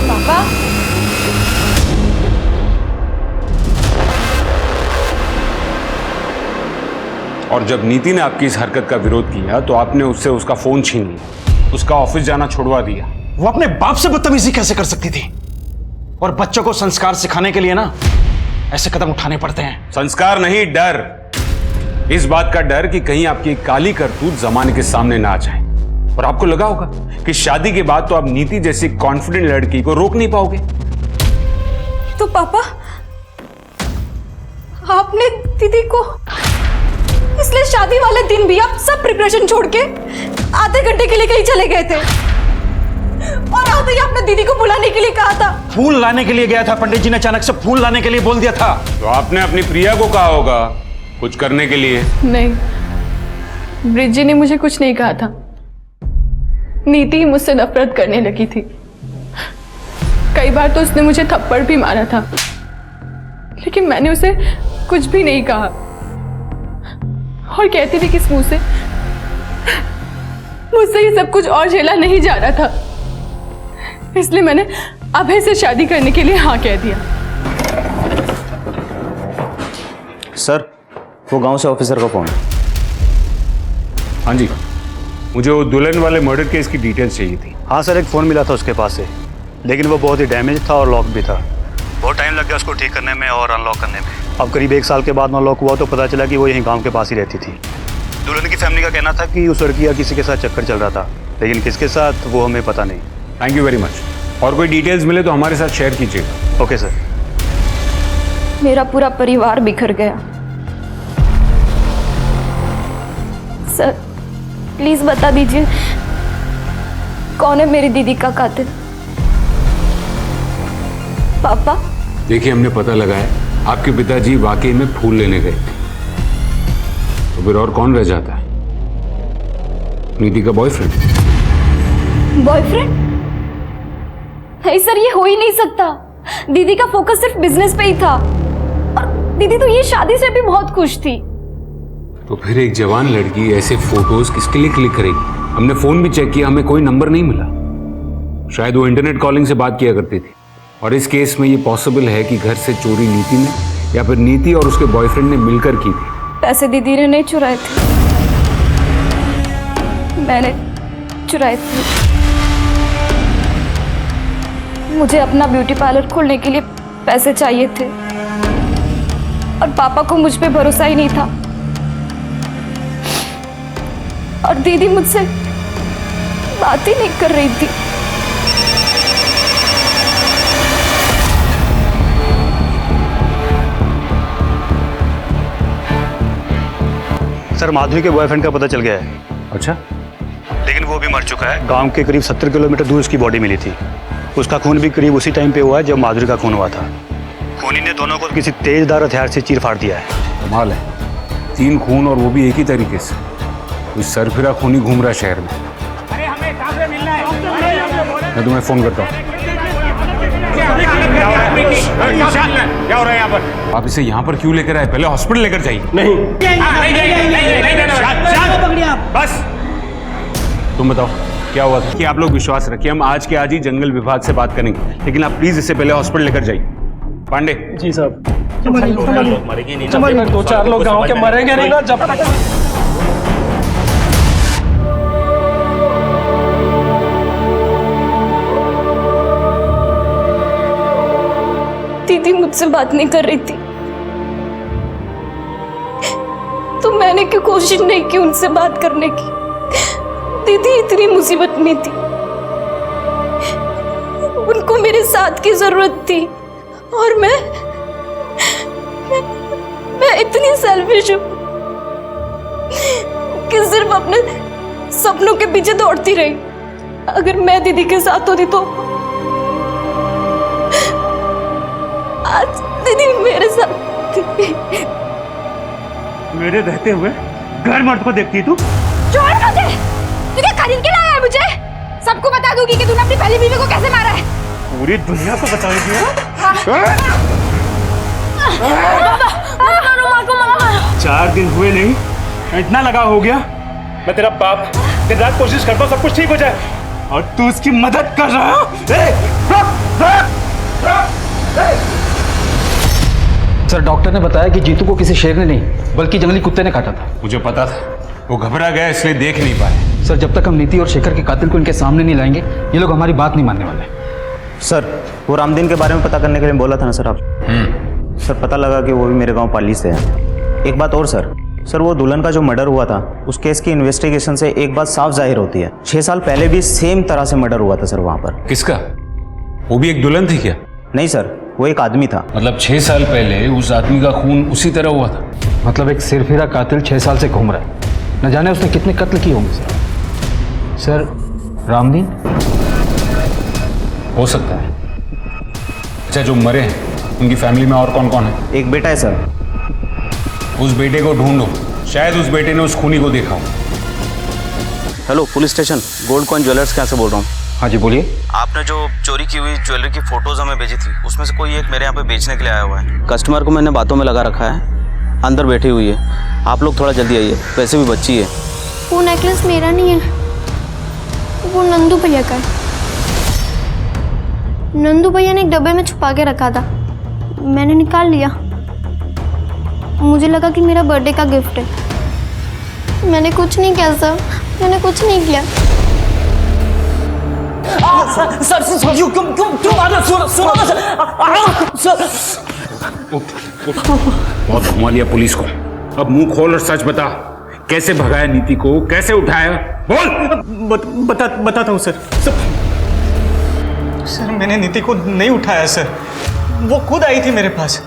पापा और जब नीति ने आपकी इस हरकत का विरोध किया तो आपने उससे उसका फोन छीन लिया, उसका ऑफिस जाना छुड़वा दिया। वो अपने बाप से बदतमीजी कैसे कर सकती थी? और बच्चों को संस्कार सिखाने के लिए ना ऐसे कदम उठाने पड़ते हैं। संस्कार नहीं, डर। इस बात का डर कि कहीं आपकी काली करतूत जमाने के सामने ना आ जाए। और आपको लगा होगा कि शादी के बाद तो आप नीति जैसी कॉन्फिडेंट लड़की को रोक नहीं पाओगे। तो पापा आपने दीदी को इसलिए शादी वाले दिन भी आप सब प्रिपरेशन छोड़ के आधे घंटे के लिए कहीं चले गए थे और आप ही आपने दीदी को बुलाने के लिए कहा था। फूल लाने के लिए गया था, पंडित जी ने अचानक से फूल लाने के लिए बोल दिया था। तो आपने अपनी प्रिया को कहा होगा कुछ करने के लिए। नहीं, ब्रिजी ने मुझे कुछ नहीं कहा था। नीति ही मुझसे नफरत करने लगी थी। कई बार तो उसने मुझे थप्पड़ भी मारा था, लेकिन मैंने उसे कुछ भी नहीं कहा और कहती थी कि इस मुंह से मुझसे ये सब कुछ और झेला नहीं जा रहा था, इसलिए मैंने अभय से शादी करने के लिए हाँ कह दिया। सर, वो गांव से ऑफिसर का फोन। हाँ जी, मुझे वो दुल्हन वाले मर्डर केस की डिटेल्स चाहिए थी। हाँ सर, एक फ़ोन मिला था उसके पास से, लेकिन वो बहुत ही डैमेज था और लॉक भी था। बहुत टाइम लग गया उसको ठीक करने में और अनलॉक करने में। अब करीब 1 साल के बाद अनलॉक हुआ तो पता चला कि वो यहीं गांव के पास ही रहती थी। दुल्हन की फैमिली का कहना था कि उस लड़की का किसी के साथ चक्कर चल रहा था, लेकिन किसके साथ वो हमें पता नहीं। Thank you very much. और कोई डिटेल्स मिले तो हमारे साथ शेयर कीजिएगा। Okay sir. मेरा पूरा परिवार बिखर गया। सर, प्लीज बता दीजिए कौन है मेरी दीदी का कातिल। पापा? देखिए, हमने पता लगाया आपके पिताजी वाकई में फूल लेने गए थे, तो फिर और कौन रह जाता है? नीति का बॉयफ्रेंड। बॉयफ्रेंड? नहीं सर, ये हो ही नहीं सकता। दीदी का फोकस सिर्फ बिजनेस पे ही था और दीदी तो ये शादी से भी बहुत खुश थी। तो फिर एक जवान लड़की ऐसे फोटोज किसके लिए क्लिक करेगी? हमने फोन भी चेक किया, हमें कोई नंबर नहीं मिला। शायद वो इंटरनेट कॉलिंग से बात किया करती थी। और इस केस में ये पॉसिबल है कि घर से चोरी नीति ने या फिर नीति और उसके बॉयफ्रेंड ने मिलकर की थी। पैसे दीदी ने नहीं चुराए थे, मैंने चुराए थे। मुझे अपना ब्यूटी पार्लर खोलने के लिए पैसे चाहिए थे और पापा को मुझ पे भरोसा ही नहीं था और दीदी मुझसे बात ही नहीं कर रही थी। सर, माधुरी के बॉयफ्रेंड का पता चल गया है। अच्छा? लेकिन वो भी मर चुका है। गांव के करीब 70 किलोमीटर दूर उसकी बॉडी मिली थी। उसका खून भी करीब उसी टाइम पे हुआ है जब माधुरी का खून हुआ था। खूनी ने दोनों को किसी तेजदार हथियार से चीर फाड़ दिया है। कमाल है, 3 खून और वो भी एक ही तरीके से। कोई सरफिरा खूनी घूम रहा है शहर में। मैं तुम्हें फोन करता हूँ। क्या हो रहा है यहाँ पर? आप इसे यहाँ पर क्यों लेकर आए? पहले हॉस्पिटल लेकर जाइए। नहीं। बस तुम बताओ क्या हुआ था? कि आप लोग विश्वास रखिए, हम आज के आज ही जंगल विभाग से बात करेंगे, लेकिन आप प्लीज इसे पहले हॉस्पिटल लेकर जाइए। पांडे जी साहब। 2-4 लोग गांव के मरेंगे नहीं ना जब तक। दीदी मुझसे बात नहीं कर रही थी तो मैंने क्यों कोशिश नहीं की उनसे बात करने की। दीदी इतनी मुसीबत में थी, उनको मेरे साथ की जरूरत थी और मैं इतनी सेल्फिश हूं कि सिर्फ अपने सपनों के पीछे दौड़ती रही। अगर मैं दीदी के साथ होती तो आज दीदी मेरे साथ मेरे रहते हुए घर मर्द को देखती तू? छोड़ मुझे, तू क्या खरीद के लाया है मुझे? सबको बता दूंगी कि तूने अपनी पहली बीवी को कैसे मारा है। पूरी दुनिया को बताएगी? 4 दिन हुए नहीं, इतना लगा हो गया। मैं तेरा बाप, दिन रात कोशिश करता हूँ सब कुछ ठीक हो जाए और तू उसकी मदद कर रहा है। सर, डॉक्टर ने बताया कि जीतू को किसी शेर ने नहीं बल्कि जंगली कुत्ते ने काटा था। मुझे पता था, वो घबरा गया इसलिए देख नहीं पाए। सर, जब तक हम नीति और शेखर के कातिल को इनके सामने नहीं लाएंगे ये लोग हमारी बात नहीं मानने वाले। सर, वो रामदीन के बारे में पता करने के लिए बोला था ना सर आप? सर, पता लगा कि वो भी मेरे गांव पाली से है। एक बात और सर, वो दुल्हन का जो मर्डर हुआ था उस केस की इन्वेस्टिगेशन से एक बात साफ जाहिर होती है, 6 साल पहले भी सेम तरह से मर्डर हुआ था सर वहाँ पर। किसका? वो भी एक दुल्हन थी क्या? नहीं सर, वो एक आदमी था। मतलब 6 साल पहले उस आदमी का खून उसी तरह हुआ था? मतलब एक सिरफिरा कातिल 6 साल से घूम रहा है। न जाने उसने कितने कत्ल किए होंगे। सर, रामदीन हो सकता है। अच्छा, जो मरे हैं उनकी फैमिली में और कौन कौन है? एक बेटा है सर। उस बेटे को ढूंढो, शायद उस बेटे ने उस खूनी को देखा हो। Hello, police station, gold coin jewellers के यहाँ से बोल रहा हूँ। हाँ जी, बोलिए। आपने जो चोरी की हुई ज्वेलरी की फोटोज हमें भेजी थी, उसमें से कोई एक मेरे यहाँ पे बेचने के लिए आया हुआ है। कस्टमर को मैंने बातों में लगा रखा है, अंदर बैठी हुई है। आप लोग थोड़ा जल्दी आइए, वैसे भी बच्ची है। वो नेकलेस मेरा नहीं है, वो नंदू भैया का है। नंदू भैया ने एक डब्बे में छुपा के रखा था, मैंने निकाल लिया। मुझे लगा कि मेरा बर्थडे का गिफ्ट है। मैंने कुछ नहीं किया सर, मैंने कुछ नहीं किया। सर क्यों मारना? सुनो ना सर। बहुत घुमा लिया पुलिस को, अब मुंह खोल और सच बता, कैसे भगाया नीति को, कैसे उठाया? बोल। बताता हूँ सर। सर मैंने नीति को नहीं उठाया सर, वो खुद आई थी मेरे पास।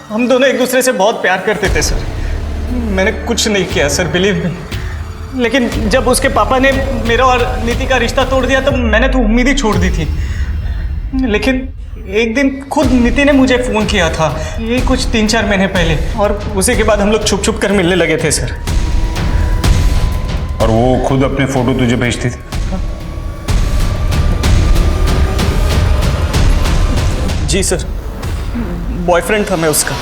हम दोनों एक दूसरे से बहुत प्यार करते थे सर। मैंने कुछ नहीं किया सर, बिलीव मी। लेकिन जब उसके पापा ने मेरा और नीति का रिश्ता तोड़ दिया तो मैंने तो उम्मीद ही छोड़ दी थी। लेकिन एक दिन खुद नीति ने मुझे फ़ोन किया था, ये कुछ 3-4 महीने पहले, और उसी के बाद हम लोग छुप छुप कर मिलने लगे थे सर। और वो खुद अपने फोटो तुझे भेजती थी? जी सर, बॉयफ्रेंड था मैं उसका।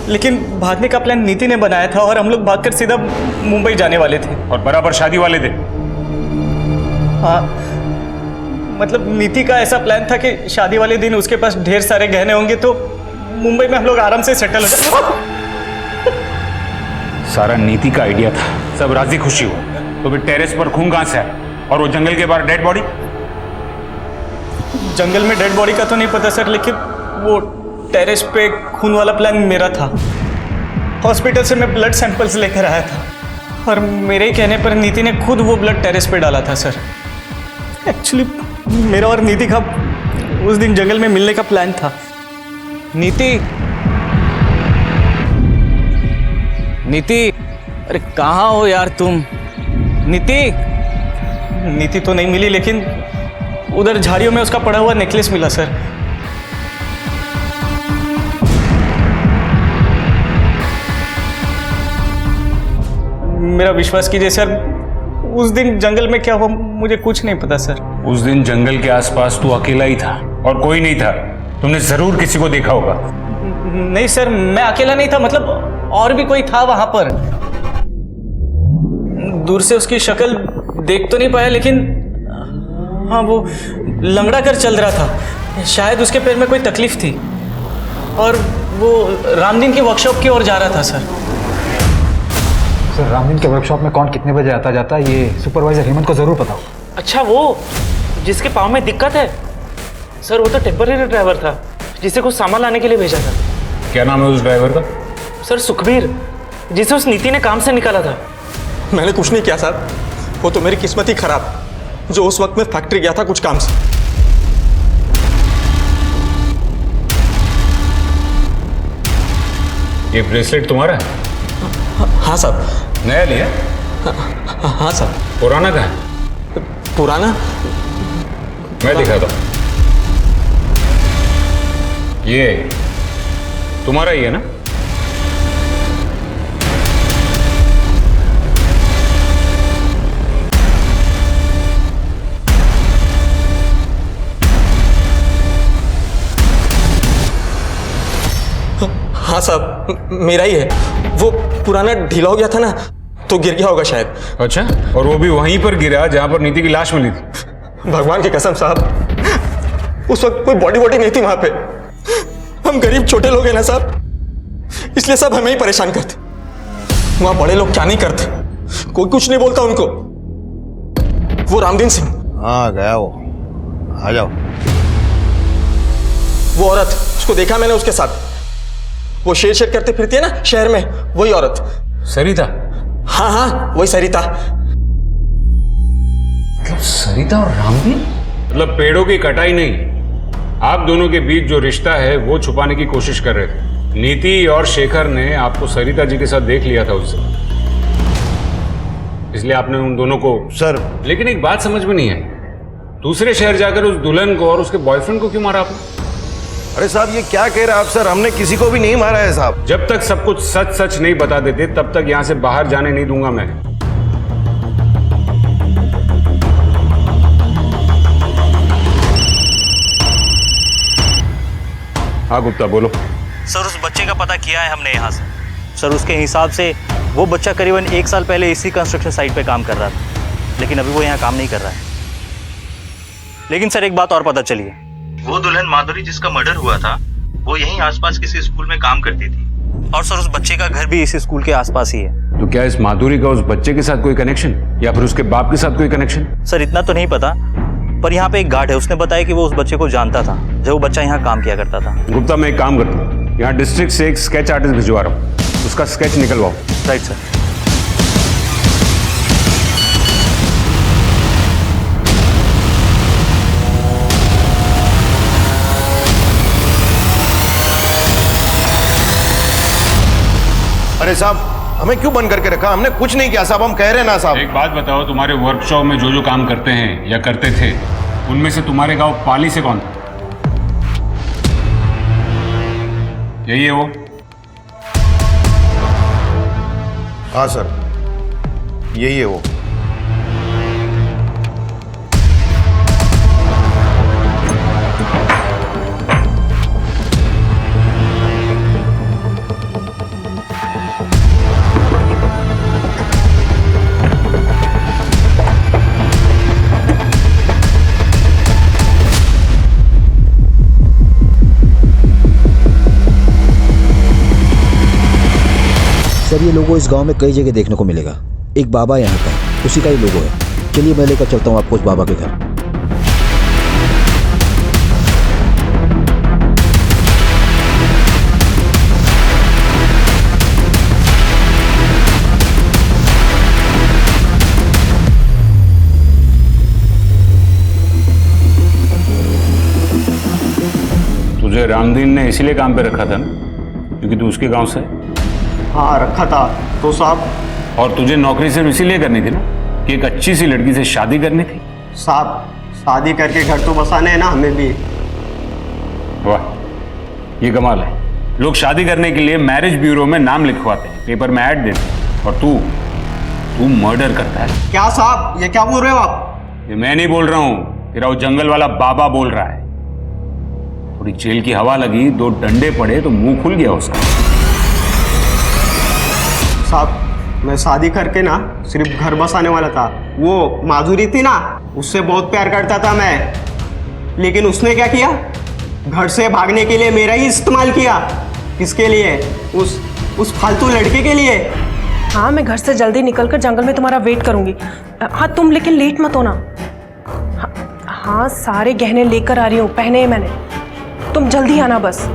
लेकिन भागने का प्लान नीति ने बनाया था और हम लोग भागकर सीधा मुंबई जाने वाले थे। और बराबर शादी वाले थे? हाँ, मतलब नीति का ऐसा प्लान था कि शादी वाले दिन उसके पास ढेर सारे गहने होंगे तो मुंबई में हम लोग आराम से सेटल हो जाए। सारा नीति का आइडिया था, सब राजी खुशी हुआ। तो फिर टेरेस पर खून कहां से आया? और वो जंगल के बाहर डेड बॉडी? जंगल में डेड बॉडी का तो नहीं पता सर, लेकिन वो टेरेस पे खून वाला प्लान मेरा था। हॉस्पिटल से मैं ब्लड सैंपल्स लेकर आया था और मेरे ही कहने पर नीति ने खुद वो ब्लड टेरेस पे डाला था सर। एक्चुअली मेरा और नीति का उस दिन जंगल में मिलने का प्लान था। नीति, अरे कहाँ हो यार तुम? नीति तो नहीं मिली, लेकिन उधर झाड़ियों में उसका पड़ा हुआ नेकलेस मिला सर। मेरा विश्वास कीजिए सर, उस दिन जंगल में क्या हुआ मुझे कुछ नहीं पता सर। उस दिन जंगल के आसपास तू अकेला ही था और कोई नहीं था। तुमने जरूर किसी को देखा होगा। नहीं सर, मैं अकेला नहीं था, मतलब और भी कोई था वहां पर। दूर से उसकी शक्ल देख तो नहीं पाया, लेकिन हाँ, वो लंगड़ा कर चल रहा था। शायद उसके पैर में कोई तकलीफ थी और वो रामदीन की वर्कशॉप की ओर जा रहा था सर। सर, रामदीन के वर्कशॉप में कौन कितने बजे आता जाता है ये सुपरवाइजर हेमंत को जरूर पता हो। अच्छा, वो जिसके पाँव में दिक्कत है सर, वो तो टेम्पररी ड्राइवर था जिसे कुछ सामान लाने के लिए भेजा था। क्या नाम है उस ड्राइवर का? सर सुखबीर, जिसे उस नीति ने काम से निकाला था। मैंने कुछ नहीं किया सर, वो तो मेरी किस्मत ही खराब जो उस वक्त मैं फैक्ट्री गया था कुछ काम से। ये ब्रेसलेट तुम्हारा है? हाँ साहब। नया लिया? हाँ साहब। पुराना कहाँ है? पुराना मैं दिखाता हूँ। ये तुम्हारा ही है ना? हाँ साहब, मेरा ही है। वो पुराना ढीला हो गया था ना, तो गिर गया होगा शायद। अच्छा, और वो भी वहीं पर गिरा जहां पर नीति की लाश मिली थी? भगवान की कसम साहब, उस वक्त कोई बॉडी नहीं थी वहां पे। हम गरीब छोटे लोग हैं ना साहब, इसलिए सब हमें ही परेशान करते। वहां बड़े लोग क्या नहीं करते, कोई कुछ नहीं बोलता उनको। वो रामदीन सिंह। हाँ गया वो, आ जाओ। वो औरत, उसको देखा मैंने उसके साथ, वो शेर करते फिरती है ना शहर में, वही औरत। सरिता? हाँ हाँ, वही सरिता। मतलब सरिता और रामदीन? मतलब पेड़ों की कटाई नहीं, आप दोनों के बीच जो रिश्ता है वो छुपाने की कोशिश कर रहे थे। नीति और शेखर ने आपको सरिता जी के साथ देख लिया था उससे, इसलिए आपने उन दोनों को। सर, लेकिन एक बात समझ में नहीं आई, दूसरे शहर जाकर उस दुल्हन को और उसके बॉयफ्रेंड को क्यों मारा आपने? अरे साहब ये क्या कह रहे हैं आप सर, हमने किसी को भी नहीं मारा है साहब। जब तक सब कुछ सच सच नहीं बता देते तब तक यहां से बाहर जाने नहीं दूंगा मैं। हाँ गुप्ता बोलो। सर उस बच्चे का पता किया है हमने यहाँ से। सर उसके हिसाब से वो बच्चा करीबन 1 साल पहले इसी कंस्ट्रक्शन साइट पे काम कर रहा था, लेकिन अभी वो यहाँ काम नहीं कर रहा है। लेकिन सर एक बात और पता चली है, वो दुल्हन माधुरी जिसका मर्डर हुआ था वो यहीं आसपास किसी स्कूल में काम करती थी, और सर उस बच्चे का घर भी इसी स्कूल के आसपास ही है। तो क्या इस माधुरी का उस बच्चे के साथ कोई कनेक्शन या फिर उसके बाप के साथ कोई कनेक्शन? सर इतना तो नहीं पता, पर यहाँ पे एक गार्ड है, उसने बताया कि वो उस बच्चे को जानता था जब वो बच्चा यहाँ काम किया करता था। गुप्ता मैं एक काम करता हूँ, यहाँ डिस्ट्रिक्ट से एक स्केच आर्टिस्ट भिजवा रहा हूँ, उसका स्केच निकलवाओ। Right sir. अरे साहब हमें क्यों बंद करके रखा? हमने कुछ नहीं किया साहब, हम कह रहे हैं ना साहब। एक बात बताओ, तुम्हारे वर्कशॉप में जो जो काम करते हैं या करते थे उनमें से तुम्हारे गांव पाली से कौन था? यही है वो? हाँ सर यही है वो। सर ये लोगो इस गांव में कई जगह देखने को मिलेगा। एक बाबा यहाँ का, उसी का ही लोगो है। चलिए मैं लेकर चलता हूँ आपको उस बाबा के घर। तुझे रामदीन ने इसीलिए काम पे रखा था ना, क्योंकि तू उसके गांव से है? हाँ रखा था तो साहब। और तुझे नौकरी सिर्फ इसीलिए करनी थी ना कि एक अच्छी सी लड़की से शादी करनी थी? साहब शादी करके घर तो बसाने हैं ना हमें भी। वाह ये कमाल है, लोग शादी करने के लिए मैरिज ब्यूरो में नाम लिखवाते हैं, पेपर में ऐड देते हैं, और तू मर्डर करता है। क्या साहब ये क्या बोल रहे हो आप? ये मैं नहीं बोल रहा हूँ, तेरा वो जंगल वाला बाबा बोल रहा है। थोड़ी जेल की हवा लगी, 2 डंडे पड़े तो मुंह खुल गया उसका। साहब मैं शादी करके ना सिर्फ घर बसाने वाला था। वो माधुरी थी ना, उससे बहुत प्यार करता था मैं, लेकिन उसने क्या किया, घर से भागने के लिए मेरा ही इस्तेमाल किया। किसके लिए? उस फालतू लड़के के लिए। हाँ मैं घर से जल्दी निकलकर जंगल में तुम्हारा वेट करूंगी। हाँ तुम लेकिन लेट मत होना। हाँ सारे गहने लेकर आ रही हूँ, पहने हैं मैंने, तुम जल्दी आना बस।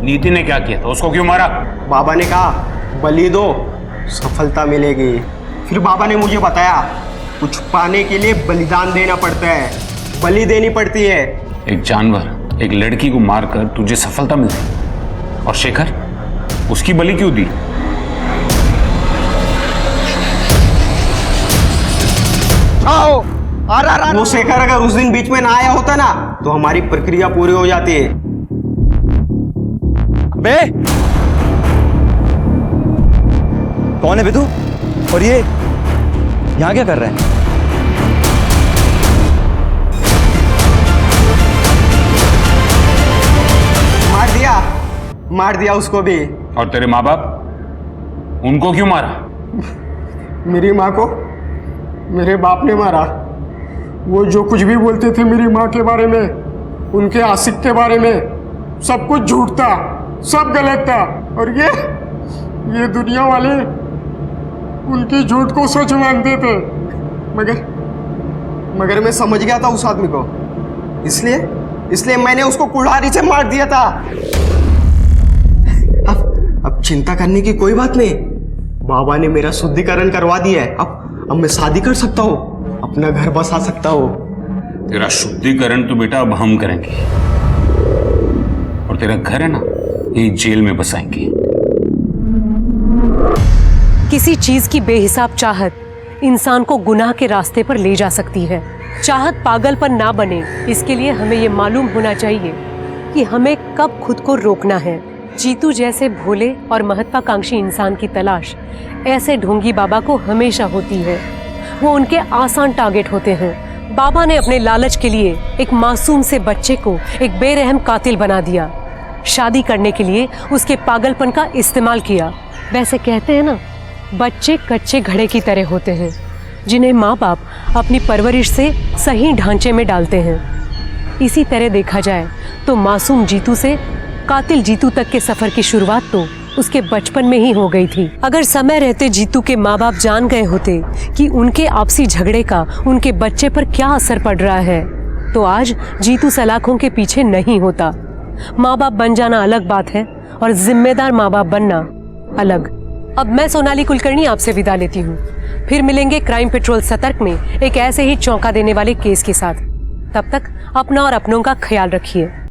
नीति ने क्या किया था, उसको क्यों मारा? बाबा ने कहा बलि दो सफलता मिलेगी। फिर बाबा ने मुझे बताया कुछ पाने के लिए बलिदान देना पड़ता है, बलि देनी पड़ती है। एक जानवर एक लड़की को मारकर तुझे सफलता मिलती, और शेखर उसकी बलि क्यों दी? आओ वो शेखर अगर उस दिन बीच में ना आया होता ना तो हमारी प्रक्रिया पूरी हो जाती है। बे कौन है बे तू? और ये यहाँ क्या कर रहे हैं? मार दिया उसको भी। और तेरे माँ बाप, उनको क्यों मारा? मेरी माँ को मेरे बाप ने मारा। वो जो कुछ भी बोलते थे मेरी माँ के बारे में, उनके आशिक के बारे में, सब कुछ झूठ था, सब गलत था। और ये दुनिया वाले उनकी झूठ को सच मानते थे। मगर मैं समझ गया था उस आदमी को, इसलिए मैंने उसको कुल्हाड़ी से मार दिया था। अब चिंता करने की कोई बात नहीं, बाबा ने मेरा शुद्धिकरण करवा दिया है। अब मैं शादी कर सकता हूँ, अपना घर बसा सकता हूँ। तेरा शुद्धिकरण तो बेटा अब हम करेंगे, और तेरा घर है ना, ये जेल में बसाएंगे। किसी चीज की बेहिसाब चाहत इंसान को गुनाह के रास्ते पर ले जा सकती है। चाहत पागलपन ना बने, इसके लिए हमें ये मालूम होना चाहिए कि हमें कब खुद को रोकना है। जीतू जैसे भोले और महत्वाकांक्षी इंसान की तलाश ऐसे ढोंगी बाबा को हमेशा होती है। वो उनके आसान टारगेट होते हैं। बाबा ने अपने लालच के लिए एक मासूम से बच्चे को एक बेरहम कातिल बना दिया। शादी करने के लिए उसके पागलपन का इस्तेमाल किया। वैसे कहते हैं ना, बच्चे कच्चे घड़े की तरह होते हैं, जिन्हें माँ बाप अपनी परवरिश से सही ढांचे में डालते हैं। इसी तरह देखा जाए तो मासूम जीतू से कातिल जीतू तक के सफर की शुरुआत तो उसके बचपन में ही हो गई थी। अगर समय रहते जीतू के माँ बाप जान गए होते कि उनके आपसी झगड़े का उनके बच्चे पर क्या असर पड़ रहा है, तो आज जीतू सलाखों के पीछे नहीं होता। माँ बाप बन जाना अलग बात है और जिम्मेदार माँ बाप बनना अलग। अब मैं सोनाली कुलकर्णी आपसे विदा लेती हूँ। फिर मिलेंगे क्राइम पेट्रोल सतर्क में एक ऐसे ही चौंका देने वाले केस के साथ। तब तक अपना और अपनों का ख्याल रखिए।